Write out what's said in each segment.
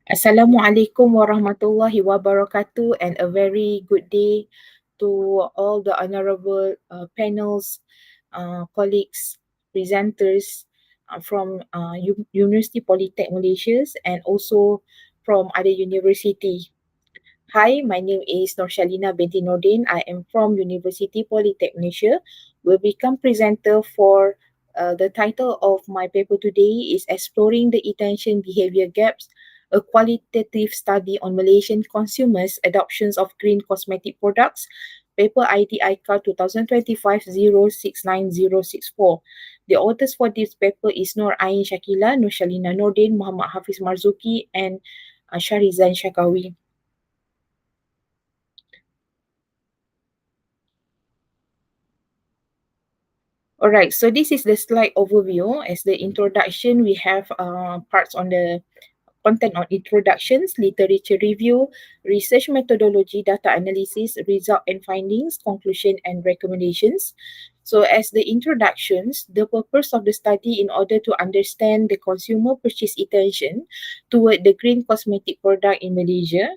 Assalamualaikum warahmatullahi wabarakatuh, and a very good day to all the honorable panels, colleagues, presenters from Universiti Polytech Malaysia and also from other university. Hi, my name is Noorsyalina Nordin. I am from Universiti Polytech Malaysia. Will become presenter for the title of my paper today is Exploring the Attention Behavior Gaps, a qualitative study on Malaysian consumers' adoptions of green cosmetic products. Paper ID ICAR 2025-069064. The authors for this paper is Shakila, Noorsyalina Nordin, Muhammad Hafiz Marzuki, and Shahrizan Sharkawi. All right, so this is the slide overview. As the introduction, we have parts on the content on introductions, literature review, research methodology, data analysis, result and findings, conclusion and recommendations. So as the introductions, the purpose of the study in order to understand the consumer purchase intention toward the green cosmetic product in Malaysia.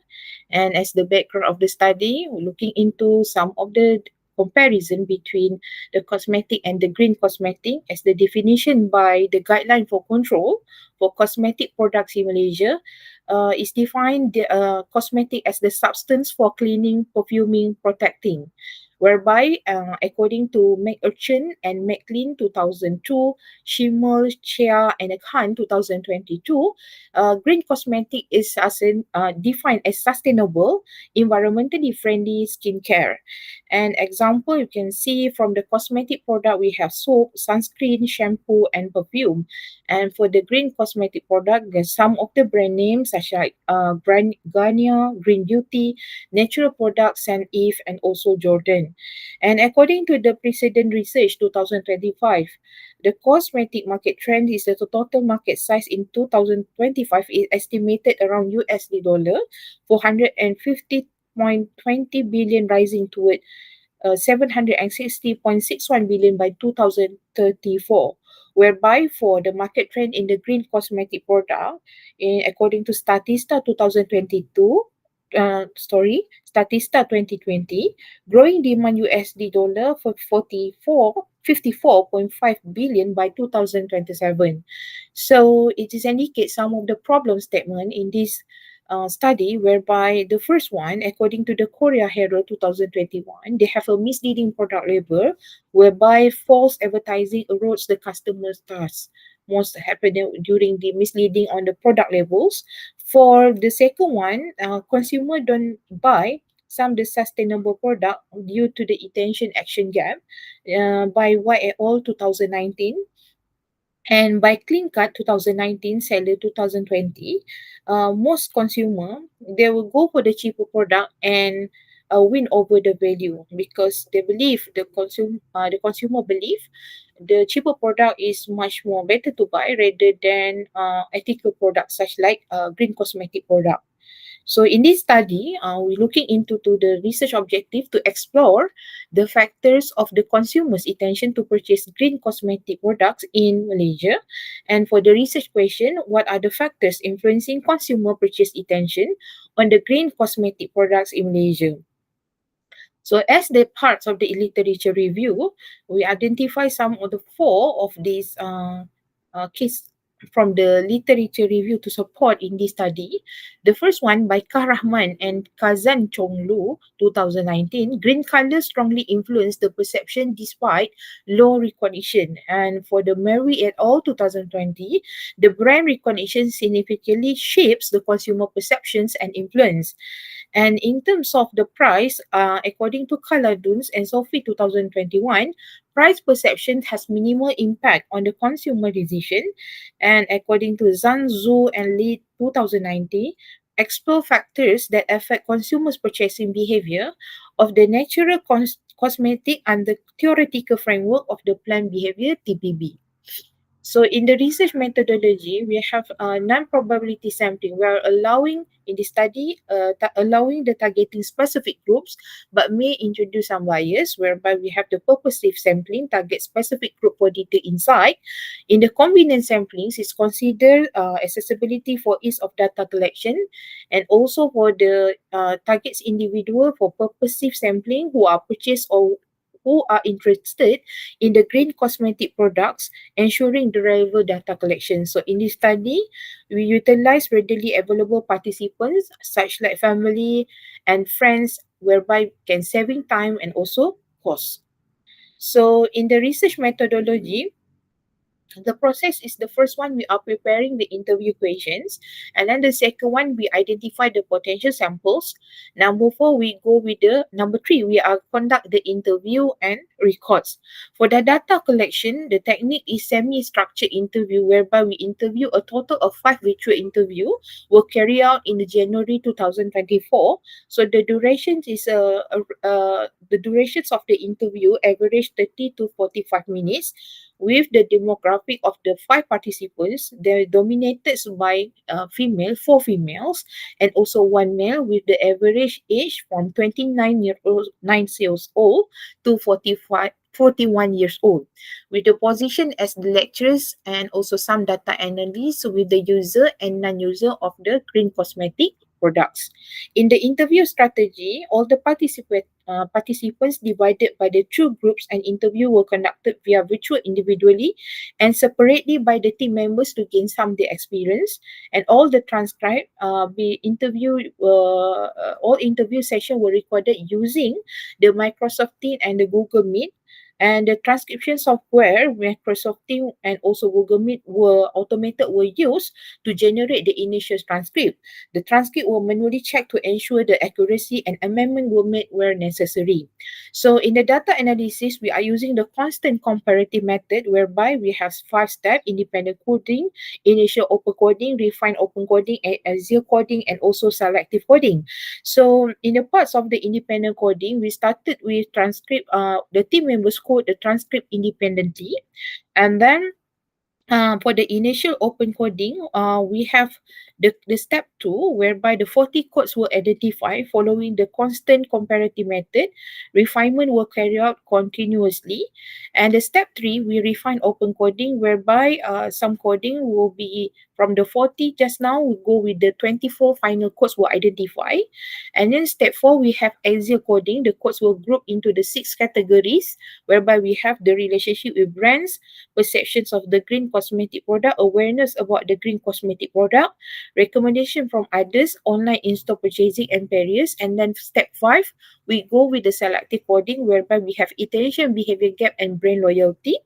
And as the background of the study, we're looking into some of the comparison between the cosmetic and the green cosmetic as the definition by the guideline for control for cosmetic products in Malaysia is defined cosmetic as the substance for cleaning, perfuming, protecting. Whereby, according to McUrchin and McLean 2002, Schimmel, Chia, and Khan 2022, green cosmetic is defined as sustainable, environmentally friendly skincare. An example you can see from the cosmetic product, we have soap, sunscreen, shampoo, and perfume. And for the green cosmetic product, there's some of the brand names such as Garnier, Green Beauty, Natural Products, and Eve, and also Jordan. And according to the precedent research 2025, the cosmetic market trend is that the total market size in 2025 is estimated around USD dollar 450.20 billion, rising toward 760.61 billion by 2034, whereby for the market trend in the green cosmetic product, according to Statista 2022, Statista 2020, growing demand USD dollar for 54.5 billion by 2027. So it is indicate some of the problem statement in this study, whereby the first one, according to the Korea Herald 2021, they have a misleading product label whereby false advertising erodes the customer's trust. Most happen during the misleading on the product labels. For the second one, consumer don't buy some the sustainable product due to the attention action gap by White et al. 2019. And by Clean Cut 2019, Seller 2020, most consumer, they will go for the cheaper product and win over the value because they believe the consumer believe the cheaper product is much more better to buy rather than ethical products such like green cosmetic product. So in this study, we're looking into to the research objective to explore the factors of the consumer's intention to purchase green cosmetic products in Malaysia. And for the research question, what are the factors influencing consumer purchase intention on the green cosmetic products in Malaysia? So as the parts of the literature review, we identify some of the four of these case from the literature review to support in this study. The first one by Kah Rahman and Kazan Chonglu 2019, green color strongly influence the perception despite low recognition. And for the Mary et al. 2020, the brand recognition significantly shapes the consumer perceptions and influence. And in terms of the price, according to Kaladuns and Sophie 2021, price perception has minimal impact on the consumer decision. And according to Zhang Zhu and Li 2019, explore factors that affect consumers' purchasing behavior of the natural cosmetic and the theoretical framework of the planned behavior TPB. So in the research methodology, we have non-probability sampling. We are allowing in the study, allowing the targeting specific groups, but may introduce some bias, whereby we have the purposive sampling, target specific group for detailed insight. In the convenience samplings, it's considered accessibility for ease of data collection, and also for the targets individual for purposive sampling who are purchased or who are interested in the green cosmetic products, ensuring the relevant data collection. So in this study, we utilize readily available participants such like family and friends, whereby can saving time and also cost. So in the research methodology, the process is the first one, we are preparing the interview questions, and then the second one, we identify the potential samples. Number four, we go with the number three, we are conduct the interview and records. For the data collection, the technique is semi-structured interview, whereby we interview a total of 5 virtual interview will carry out in the January 2024. So the durations is the durations of the interview average 30 to 45 minutes. With the demographic of the 5 participants, they're dominated by four females, and also one male, with the average age from 9 years old to 41 years old, with the position as the lecturers and also some data analysts with the user and non-user of the green cosmetic products. In the interview strategy, all the participants divided by the two groups, and interview were conducted via virtual individually and separately by the team members to gain some of the experience. And all the transcribed all interview sessions were recorded using the Microsoft Teams and the Google Meet. And the transcription software, Microsoft Teams and also Google Meet were used to generate the initial transcript. The transcript were manually checked to ensure the accuracy, and amendment were made where necessary. So in the data analysis, we are using the constant comparative method, whereby we have 5 steps: independent coding, initial open coding, refined open coding, axial coding, and also selective coding. So in the parts of the independent coding, we started with transcript, the team members code the transcript independently. And then for the initial open coding, we have the step 2, whereby the 40 codes were identified following the constant comparative method. Refinement will carry out continuously. And the step 3, we refine open coding, whereby some coding will be from the 40 just now, we go with the 24 final codes were identified. And then step 4, we have axial coding. The codes will group into the 6 categories, whereby we have the relationship with brands, perceptions of the green cosmetic product, awareness about the green cosmetic product, recommendation from others, online in-store purchasing, and barriers. And then step 5, we go with the selective coding, whereby we have iteration, behavior gap, and brand loyalty.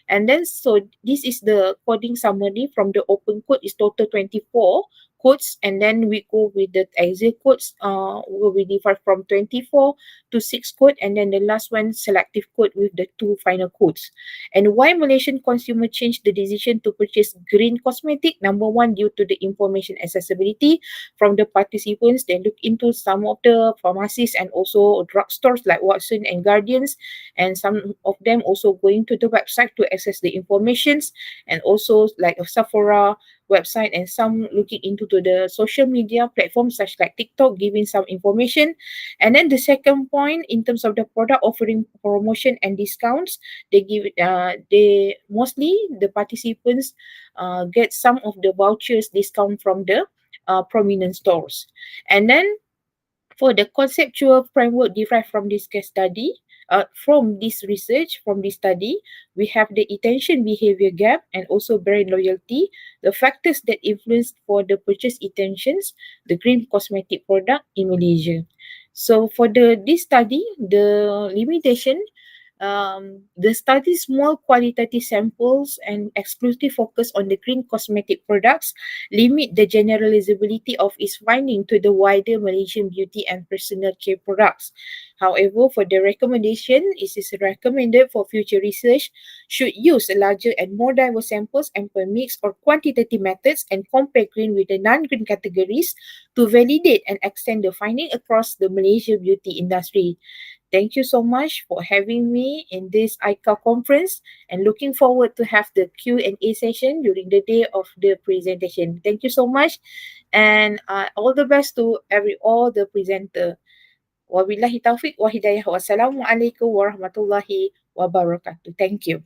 And then so this is the coding summary. From the open code is total 24 codes, and then we go with the axial codes, will be divided from 24 to 6 code, and then the last one selective code with the 2 final codes. And why Malaysian consumer changed the decision to purchase green cosmetic? Number one, due to the information accessibility from the participants. They look into some of the pharmacies and also drugstores like Watson and Guardians, and some of them also going to the website to access the informations, and also like a Sephora website, and some looking into to the social media platforms such like TikTok, giving some information. And then the second point, in terms of the product offering promotion and discounts, they mostly the participants get some of the vouchers discount from the prominent stores. And then for the conceptual framework derived from this case study, from this research, from this study, we have the attention behavior gap and also brand loyalty, the factors that influence for the purchase intentions, the green cosmetic product in Malaysia. So for this study, the limitation, the study small qualitative samples and exclusive focus on the green cosmetic products limit the generalizability of its finding to the wider Malaysian beauty and personal care products. However, for the recommendation, it is recommended for future research should use larger and more diverse samples and per mix or quantitative methods, and compare green with the non-green categories to validate and extend the finding across the Malaysia beauty industry. Thank you so much for having me in this ICAR conference and looking forward to have the Q&A session during the day of the presentation. Thank you so much and all the best to all the presenter. Wabillahi taufiq wa hidayah. Wassalamualaikum warahmatullahi wabarakatuh. Thank you.